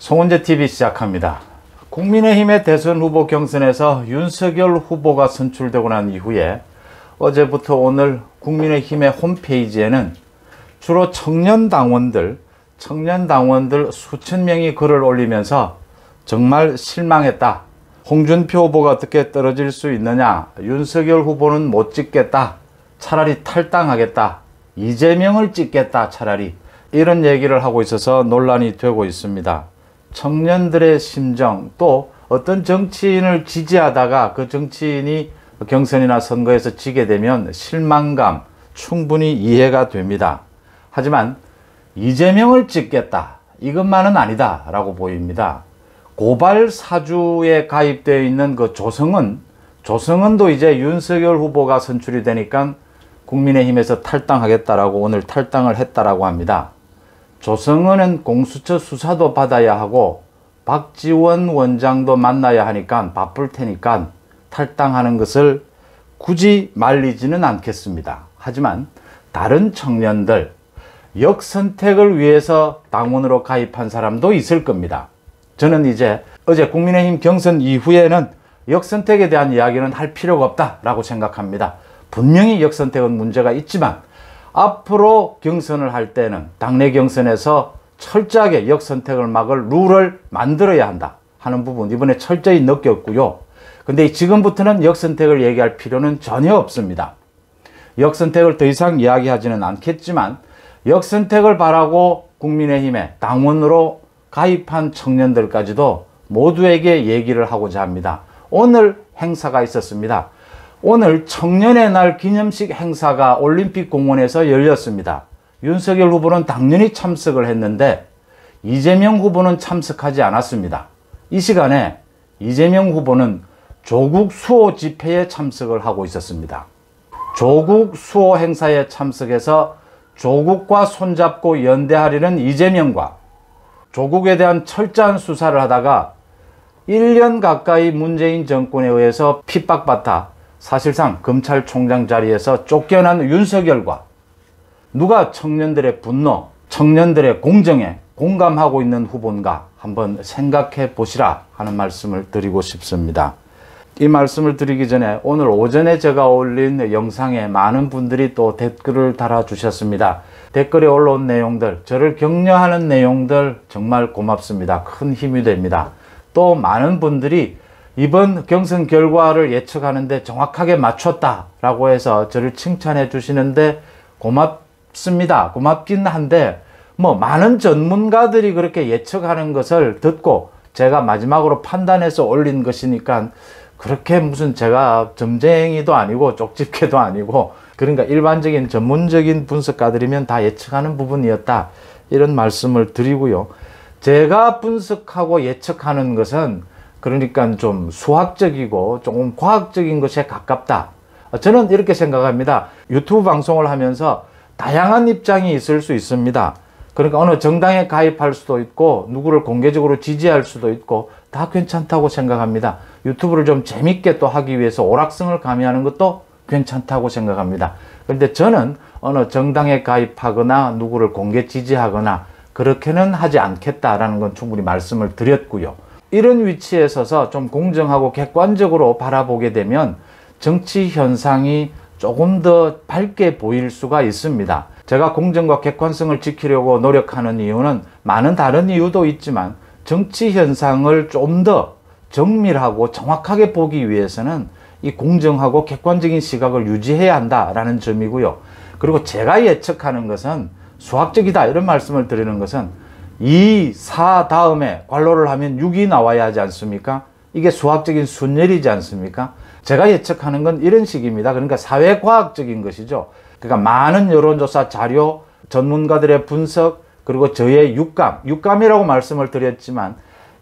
송은재TV 시작합니다. 국민의힘의 대선 후보 경선에서 윤석열 후보가 선출되고 난 이후에 어제부터 오늘 국민의힘의 홈페이지에는 주로 청년 당원들 수천 명이 글을 올리면서 정말 실망했다. 홍준표 후보가 어떻게 떨어질 수 있느냐. 윤석열 후보는 못 찍겠다. 차라리 탈당하겠다. 이재명을 찍겠다. 차라리. 이런 얘기를 하고 있어서 논란이 되고 있습니다. 청년들의 심정, 또 어떤 정치인을 지지하다가 그 정치인이 경선이나 선거에서 지게 되면 실망감 충분히 이해가 됩니다. 하지만 이재명을 찍겠다, 이것만은 아니다 라고 보입니다. 고발 사주에 가입되어 있는 그 조성은도 이제 윤석열 후보가 선출이 되니까 국민의힘에서 탈당하겠다라고 오늘 탈당을 했다라고 합니다. 조성은은 공수처 수사도 받아야 하고 박지원 원장도 만나야 하니까 바쁠 테니까 탈당하는 것을 굳이 말리지는 않겠습니다. 하지만 다른 청년들, 역선택을 위해서 당원으로 가입한 사람도 있을 겁니다. 저는 이제 어제 국민의힘 경선 이후에는 역선택에 대한 이야기는 할 필요가 없다라고 생각합니다. 분명히 역선택은 문제가 있지만 앞으로 경선을 할 때는 당내 경선에서 철저하게 역선택을 막을 룰을 만들어야 한다 하는 부분 이번에 철저히 느꼈고요. 근데 지금부터는 역선택을 얘기할 필요는 전혀 없습니다. 역선택을 더 이상 이야기하지는 않겠지만 역선택을 바라고 국민의힘에 당원으로 가입한 청년들까지도 모두에게 얘기를 하고자 합니다. 오늘 행사가 있었습니다. 오늘 청년의 날 기념식 행사가 올림픽 공원에서 열렸습니다. 윤석열 후보는 당연히 참석을 했는데 이재명 후보는 참석하지 않았습니다. 이 시간에 이재명 후보는 조국 수호 집회에 참석을 하고 있었습니다. 조국 수호 행사에 참석해서 조국과 손잡고 연대하려는 이재명과 조국에 대한 철저한 수사를 하다가 1년 가까이 문재인 정권에 의해서 핍박받다 사실상 검찰총장 자리에서 쫓겨난 윤석열과 누가 청년들의 분노, 청년들의 공정에 공감하고 있는 후보인가 한번 생각해 보시라 하는 말씀을 드리고 싶습니다. 이 말씀을 드리기 전에 오늘 오전에 제가 올린 영상에 많은 분들이 또 댓글을 달아주셨습니다. 댓글에 올라온 내용들, 저를 격려하는 내용들 정말 고맙습니다. 큰 힘이 됩니다. 또 많은 분들이 이번 경선 결과를 예측하는데 정확하게 맞췄다라고 해서 저를 칭찬해 주시는데 고맙습니다. 고맙긴 한데 많은 전문가들이 그렇게 예측하는 것을 듣고 제가 마지막으로 판단해서 올린 것이니까 그렇게 무슨 제가 점쟁이도 아니고 쪽집게도 아니고 그러니까 일반적인 전문적인 분석가들이면 다 예측하는 부분이었다 이런 말씀을 드리고요. 제가 분석하고 예측하는 것은 그러니까 좀 수학적이고 조금 과학적인 것에 가깝다. 저는 이렇게 생각합니다. 유튜브 방송을 하면서 다양한 입장이 있을 수 있습니다. 그러니까 어느 정당에 가입할 수도 있고 누구를 공개적으로 지지할 수도 있고 다 괜찮다고 생각합니다. 유튜브를 좀 재밌게 또 하기 위해서 오락성을 가미하는 것도 괜찮다고 생각합니다. 그런데 저는 어느 정당에 가입하거나 누구를 공개 지지하거나 그렇게는 하지 않겠다라는 건 충분히 말씀을 드렸고요. 이런 위치에 서서 좀 공정하고 객관적으로 바라보게 되면 정치 현상이 조금 더 밝게 보일 수가 있습니다. 제가 공정과 객관성을 지키려고 노력하는 이유는 많은 다른 이유도 있지만 정치 현상을 좀 더 정밀하고 정확하게 보기 위해서는 이 공정하고 객관적인 시각을 유지해야 한다라는 점이고요. 그리고 제가 예측하는 것은 수학적이다 이런 말씀을 드리는 것은 2, 4 다음에 괄호를 하면 6이 나와야 하지 않습니까? 이게 수학적인 순열이지 않습니까? 제가 예측하는 건 이런 식입니다. 그러니까 사회과학적인 것이죠. 그러니까 많은 여론조사 자료, 전문가들의 분석, 그리고 저의 육감이라고 말씀을 드렸지만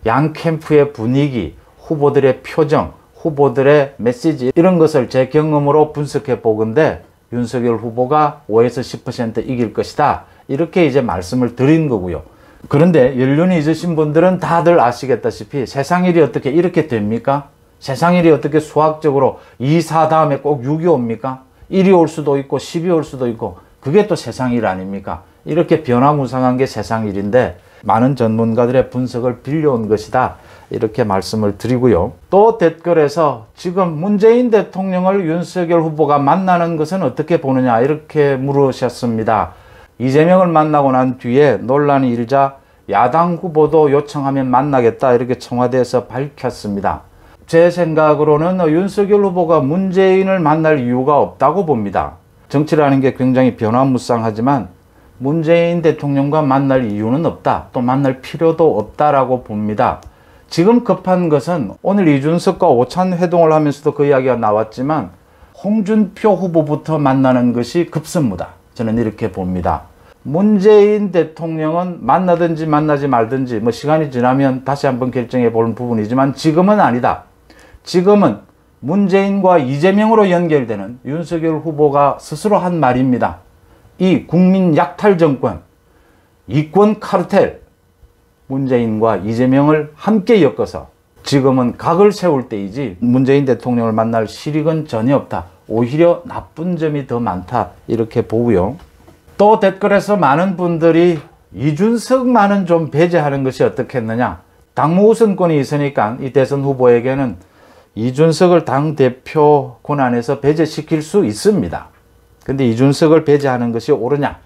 양 캠프의 분위기, 후보들의 표정, 후보들의 메시지 이런 것을 제 경험으로 분석해 보건대 윤석열 후보가 5에서 10% 이길 것이다. 이렇게 이제 말씀을 드린 거고요. 그런데 연륜이 있으신 분들은 다들 아시겠다시피 세상 일이 어떻게 이렇게 됩니까? 세상 일이 어떻게 수학적으로 2, 4 다음에 꼭 6이 옵니까? 1이 올 수도 있고 10이 올 수도 있고 그게 또 세상 일 아닙니까? 이렇게 변화무쌍한 게 세상 일인데 많은 전문가들의 분석을 빌려온 것이다. 이렇게 말씀을 드리고요. 또 댓글에서 지금 문재인 대통령을 윤석열 후보가 만나는 것은 어떻게 보느냐 이렇게 물으셨습니다. 이재명을 만나고 난 뒤에 논란이 일자 야당 후보도 요청하면 만나겠다 이렇게 청와대에서 밝혔습니다. 제 생각으로는 윤석열 후보가 문재인을 만날 이유가 없다고 봅니다. 정치라는 게 굉장히 변화무쌍하지만 문재인 대통령과 만날 이유는 없다. 또 만날 필요도 없다라고 봅니다. 지금 급한 것은 오늘 이준석과 오찬 회동을 하면서도 그 이야기가 나왔지만 홍준표 후보부터 만나는 것이 급선무다. 저는 이렇게 봅니다. 문재인 대통령은 만나든지 만나지 말든지 시간이 지나면 다시 한번 결정해 볼 부분이지만 지금은 아니다. 지금은 문재인과 이재명으로 연결되는 윤석열 후보가 스스로 한 말입니다. 이 국민 약탈 정권, 이권 카르텔, 문재인과 이재명을 함께 엮어서 지금은 각을 세울 때이지 문재인 대통령을 만날 실익은 전혀 없다. 오히려 나쁜 점이 더 많다. 이렇게 보고요. 또 댓글에서 많은 분들이 이준석만은 좀 배제하는 것이 어떻겠느냐. 당무 우선권이 있으니까 이 대선 후보에게는 이준석을 당대표 권한에서 배제시킬 수 있습니다. 근데 이준석을 배제하는 것이 옳으냐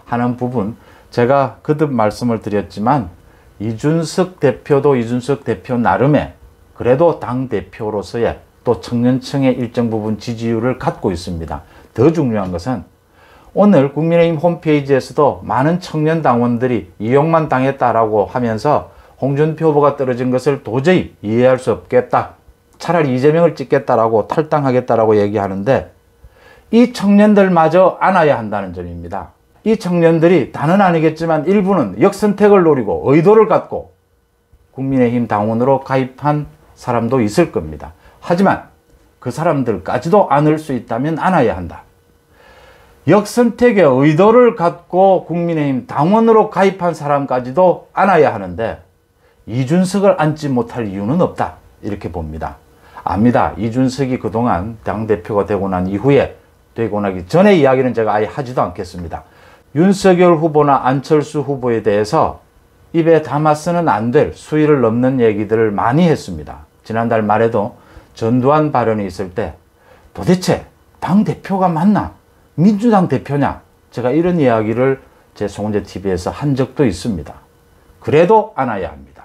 하는 부분 제가 거듭 말씀을 드렸지만 이준석 대표도 이준석 대표 나름의 그래도 당대표로서의 또 청년층의 일정 부분 지지율을 갖고 있습니다. 더 중요한 것은 오늘 국민의힘 홈페이지에서도 많은 청년 당원들이 이용만 당했다라고 하면서 홍준표 후보가 떨어진 것을 도저히 이해할 수 없겠다. 차라리 이재명을 찍겠다라고 탈당하겠다라고 얘기하는데 이 청년들마저 안아야 한다는 점입니다. 이 청년들이 다는 아니겠지만 일부는 역선택을 노리고 의도를 갖고 국민의힘 당원으로 가입한 사람도 있을 겁니다. 하지만 그 사람들까지도 안을 수 있다면 안아야 한다. 역선택의 의도를 갖고 국민의힘 당원으로 가입한 사람까지도 안아야 하는데 이준석을 안지 못할 이유는 없다. 이렇게 봅니다. 압니다. 이준석이 그동안 당대표가 되고 난 이후에 되고 나기 전의 이야기는 제가 아예 하지도 않겠습니다. 윤석열 후보나 안철수 후보에 대해서 입에 담아서는 안 될 수위를 넘는 얘기들을 많이 했습니다. 지난달 말에도 전두환 발언이 있을 때 도대체 당대표가 맞나? 민주당 대표냐? 제가 이런 이야기를 제 송은재 TV에서 한 적도 있습니다. 그래도 안아야 합니다.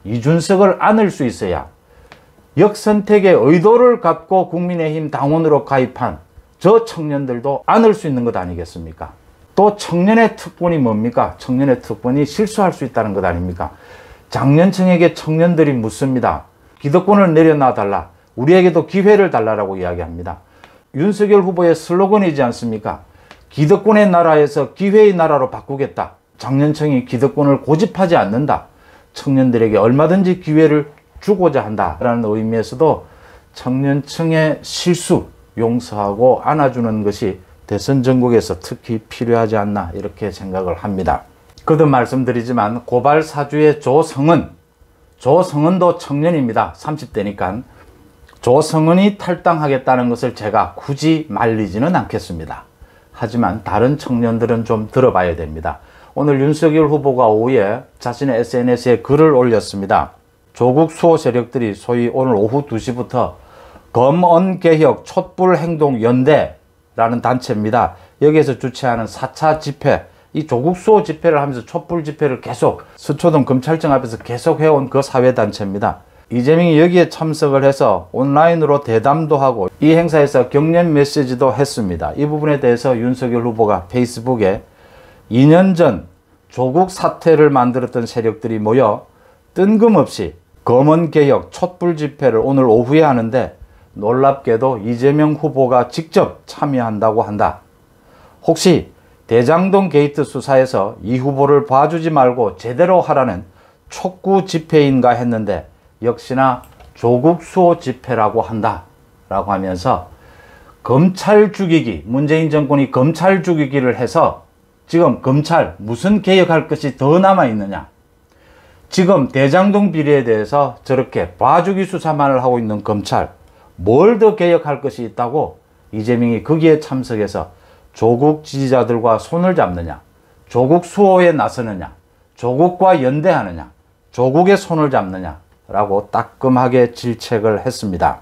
이준석을 안을 수 있어야 역선택의 의도를 갖고 국민의힘 당원으로 가입한 저 청년들도 안을 수 있는 것 아니겠습니까? 또 청년의 특권이 뭡니까? 청년의 특권이 실수할 수 있다는 것 아닙니까? 장년층에게 청년들이 묻습니다. 기득권을 내려놔 달라. 우리에게도 기회를 달라라고 이야기합니다. 윤석열 후보의 슬로건이지 않습니까? 기득권의 나라에서 기회의 나라로 바꾸겠다. 장년층이 기득권을 고집하지 않는다. 청년들에게 얼마든지 기회를 주고자 한다라는 의미에서도 청년층의 실수 용서하고 안아주는 것이 대선 전국에서 특히 필요하지 않나 이렇게 생각을 합니다. 거듭 말씀드리지만 고발 사주의 조성은도 청년입니다. 30대니까 조성은이 탈당하겠다는 것을 제가 굳이 말리지는 않겠습니다. 하지만 다른 청년들은 좀 들어봐야 됩니다. 오늘 윤석열 후보가 오후에 자신의 SNS에 글을 올렸습니다. 조국 수호 세력들이 소위 오늘 오후 2시부터 검언개혁 촛불행동연대라는 단체입니다. 여기에서 주최하는 4차 집회, 이 조국 수호 집회를 하면서 촛불 집회를 계속 서초동 검찰청 앞에서 계속 해온 그 사회단체입니다. 이재명이 여기에 참석을 해서 온라인으로 대담도 하고 이 행사에서 격려 메시지도 했습니다. 이 부분에 대해서 윤석열 후보가 페이스북에 2년 전 조국 사태를 만들었던 세력들이 모여 뜬금없이 검언개혁 촛불 집회를 오늘 오후에 하는데 놀랍게도 이재명 후보가 직접 참여한다고 한다. 혹시 대장동 게이트 수사에서 이 후보를 봐주지 말고 제대로 하라는 촉구 집회인가 했는데 역시나 조국 수호 집회라고 한다 라고 하면서 검찰 죽이기, 문재인 정권이 검찰 죽이기를 해서 지금 검찰 무슨 개혁할 것이 더 남아있느냐. 지금 대장동 비리에 대해서 저렇게 봐주기 수사만을 하고 있는 검찰 뭘 더 개혁할 것이 있다고 이재명이 거기에 참석해서 조국 지지자들과 손을 잡느냐, 조국 수호에 나서느냐, 조국과 연대하느냐, 조국의 손을 잡느냐라고 따끔하게 질책을 했습니다.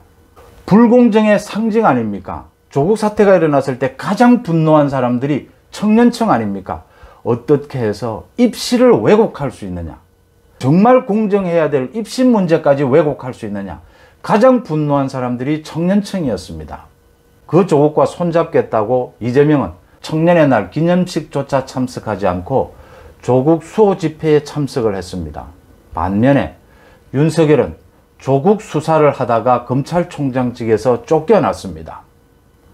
불공정의 상징 아닙니까? 조국 사태가 일어났을 때 가장 분노한 사람들이 청년층 아닙니까? 어떻게 해서 입시를 왜곡할 수 있느냐? 정말 공정해야 될 입시 문제까지 왜곡할 수 있느냐? 가장 분노한 사람들이 청년층이었습니다. 그 조국과 손잡겠다고 이재명은 청년의 날 기념식조차 참석하지 않고 조국 수호 집회에 참석을 했습니다. 반면에 윤석열은 조국 수사를 하다가 검찰총장직에서 쫓겨났습니다.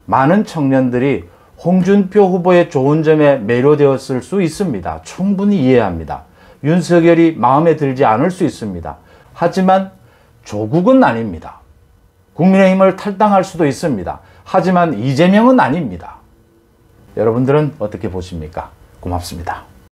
많은 청년들이 홍준표 후보의 좋은 점에 매료되었을 수 있습니다. 충분히 이해합니다. 윤석열이 마음에 들지 않을 수 있습니다. 하지만 조국은 아닙니다. 국민의힘을 탈당할 수도 있습니다. 하지만 이재명은 아닙니다. 여러분들은 어떻게 보십니까? 고맙습니다.